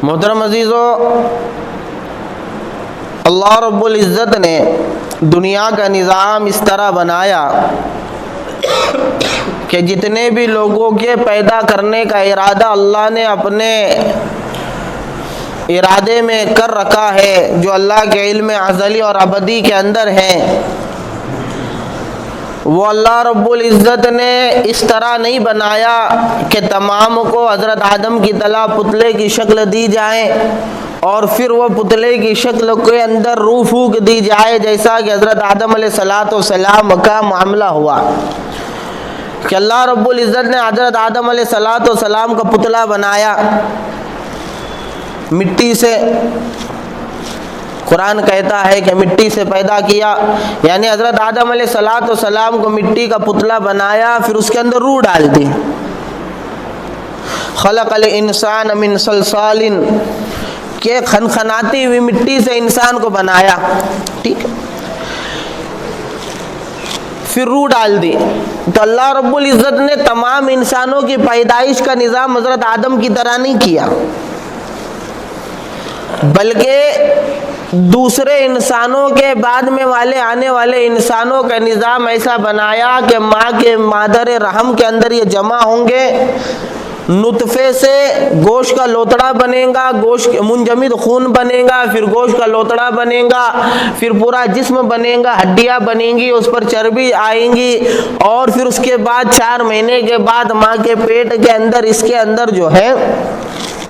محترم عزیزو، اللہ رب العزت نے دنیا کا نظام اس طرح بنایا کہ جتنے بھی لوگوں کے پیدا کرنے کا ارادہ اللہ نے اپنے ارادے میں کر رکھا ہے، جو اللہ کے علم ازلی اور ابدی کے اندر ہے، وہ اللہ رب العزت نے اس طرح نہیں بنایا کہ تمام کو حضرت آدم کی طرح پتلے کی شکل دی جائے اور پھر وہ پتلے کی شکل کے اندر روح پھونک دی جائے، جیسا کہ حضرت آدم علیہ السلام کا معاملہ ہوا کہ اللہ رب العزت نے حضرت آدم علیہ السلام کا پتلا بنایا مٹی سے۔ قرآن کہتا ہے کہ مٹی سے پیدا کیا، یعنی حضرت آدم علیہ السلام کو مٹی کا پتلا بنایا، پھر اس کے اندر روح ڈال دی۔ خلق الانسان من صلصال، کہ کھنکھناتی ہوئی مٹی سے انسان کو بنایا، ٹھیک ہے، پھر روح ڈال دی۔ تو اللہ رب العزت نے تمام انسانوں کی پیدائش کا نظام حضرت آدم کی طرح نہیں کیا، بلکہ دوسرے انسانوں کے بعد میں آنے والے انسانوں کا نظام ایسا بنایا کہ ماں کے مادر رحم کے اندر یہ جمع ہوں گے، نطفے سے گوشت کا لوتڑا بنے گا، گوشت منجمد خون بنے گا، پھر گوشت کا لوتڑا بنے گا، پھر پورا جسم بنے گا، ہڈیاں بنیں گی، اس پر چربی آئیں گی، اور پھر اس کے بعد 4 مہینے کے بعد ماں کے پیٹ کے اندر اس کے اندر جو ہے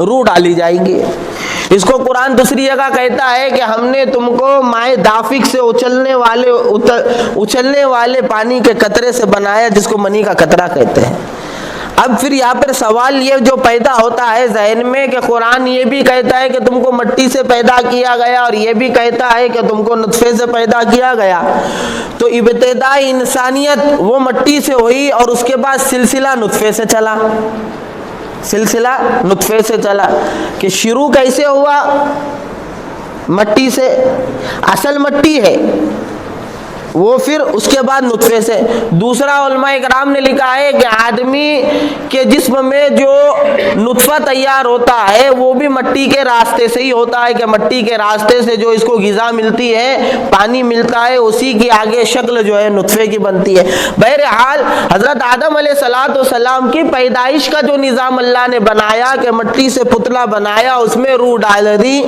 روح ڈالی جائے گی۔ اس کو قرآن دوسری جگہ کہتا ہے کہ ہم نے تم کو مائع دافق سے اچھلنے والے پانی کے قطرے سے بنایا، جس کو منی کا قطرہ کہتے ہیں۔ اب پھر یہاں پر سوال یہ جو پیدا ہوتا ہے ذہن میں کہ قرآن یہ بھی کہتا ہے کہ تم کو مٹی سے پیدا کیا گیا، اور یہ بھی کہتا ہے کہ تم کو نطفے سے پیدا کیا گیا، تو ابتدائی انسانیت وہ مٹی سے ہوئی، اور اس کے بعد سلسلہ نطفے سے چلا، کہ شروع کیسے ہوا؟ مٹی سے، اصل مٹی ہے وہ، پھر اس کے بعد نطفے سے۔ دوسرا علماء کرام نے لکھا ہے کہ آدمی کے جسم میں جو نطفہ تیار ہوتا ہے وہ بھی مٹی کے راستے سے ہی ہوتا ہے، کہ مٹی کے راستے سے جو اس کو غذا ملتی ہے، پانی ملتا ہے، اسی کی آگے شکل جو ہے نطفے کی بنتی ہے۔ بہرحال حضرت آدم علیہ السلام کی پیدائش کا جو نظام اللہ نے بنایا کہ مٹی سے پتلا بنایا، اس میں روح ڈال دی،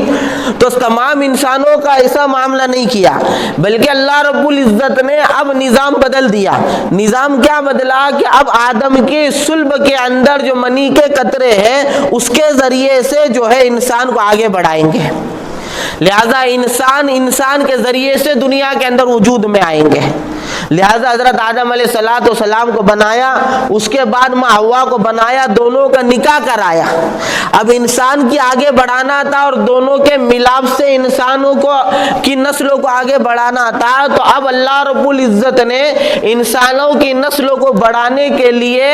تو تمام انسانوں کا ایسا معاملہ نہیں کیا، بلکہ اللہ رب العزت نے اب نظام بدل دیا۔ نظام کیا بدلا کہ اب آدم کے صلب کے اندر جو منی کے قطرے ہیں، اس کے ذریعے سے جو ہے انسان کو آگے بڑھائیں گے، لہذا انسان کے ذریعے سے دنیا کے اندر وجود میں آئیں گے۔ لہذا حضرت آدم علیہ السلام کو بنایا، اس کے بعد ماں حوا کو بنایا، دونوں کا نکاح کرایا۔ اب انسان کی آگے بڑھانا تھا، اور دونوں کے ملاپ سے انسانوں کی نسلوں کو آگے بڑھانا تھا، تو اب اللہ رب العزت نے انسانوں کی نسلوں کو بڑھانے کے لیے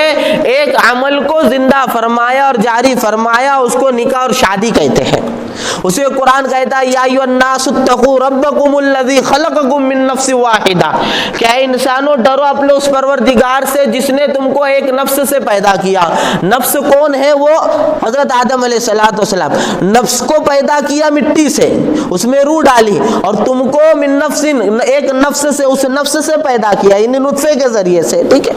ایک عمل کو زندہ فرمایا اور جاری فرمایا، اس کو نکاح اور شادی کہتے ہیں۔ اسے قرآن کہتا ہے یا ایھا الناس اتقوا ربکم الذی خلقکم من نفس واحدہ، کہ اے انسانوں ڈرو اپنے اس پروردگار سے جس نے تم کو ایک نفس سے پیدا کیا۔ نفس کون ہے؟ وہ حضرت آدم علیہ السلام۔ نفس کو پیدا کیا مٹی سے، اس میں روح ڈالی، اور تم کو من نفس، ایک نفس سے، اس نفس سے پیدا کیا، یعنی نطفے کے ذریعے سے، ٹھیک ہے۔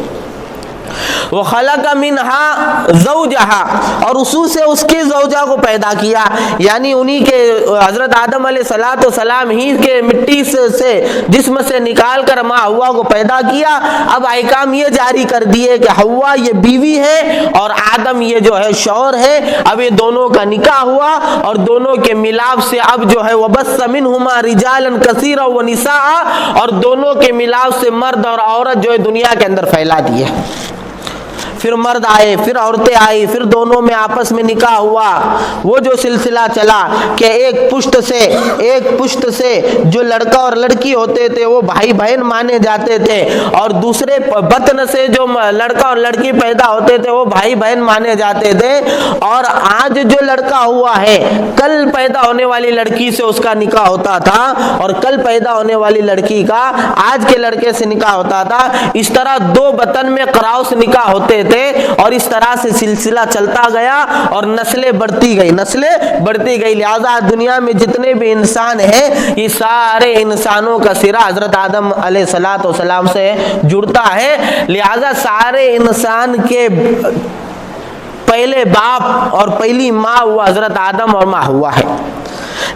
وَخَلَقَ مِنْهَا زَوْجَهَا، اور اسی سے اس کی زوجہ کو پیدا کیا، یعنی انہی کے حضرت آدم علیہ السلام ہی کے مٹی سے جسم سے نکال کر ماں حوا کو پیدا کیا۔ اب احکام یہ جاری کر دیے کہ حوا یہ بیوی ہے اور آدم یہ جو ہے شوہر ہے۔ اب یہ دونوں کا نکاح ہوا، اور دونوں کے ملاپ سے اب جو ہے وَبَثَّ مِنْهُمَا رِجَالًا كَثِيرًا وَنِسَاءً، اور دونوں کے ملاپ سے مرد اور عورت جو ہے دنیا کے اندر پھیلا دیے۔ پھر مرد آئے، پھر عورتیں آئی، پھر دونوں میں آپس میں نکاح ہوا۔ وہ جو سلسلہ چلا کہ ایک پشت سے جو لڑکا اور لڑکی ہوتے تھے وہ بھائی بہن مانے جاتے تھے، اور دوسرے بطن سے جو لڑکا اور لڑکی پیدا ہوتے تھے وہ بھائی بہن مانے جاتے تھے۔ اور آج جو لڑکا ہوا ہے، کل پیدا ہونے والی لڑکی سے اس کا نکاح ہوتا تھا، اور کل پیدا ہونے والی لڑکی کا آج کے لڑکے سے نکاح ہوتا تھا۔ اس طرح دو بطن میں قراؤ سے نکاح ہوتے تھے، تھے، اور اس طرح سے سلسلہ چلتا گیا اور نسلیں بڑھتی گئی، لہذا دنیا میں جتنے بھی انسان ہیں یہ سارے انسانوں کا سرا حضرت آدم علیہ السلام سے جڑتا ہے، لہذا سارے انسان کے پہلے باپ اور پہلی ماں وہ حضرت آدم اور ماں ہوا ہے۔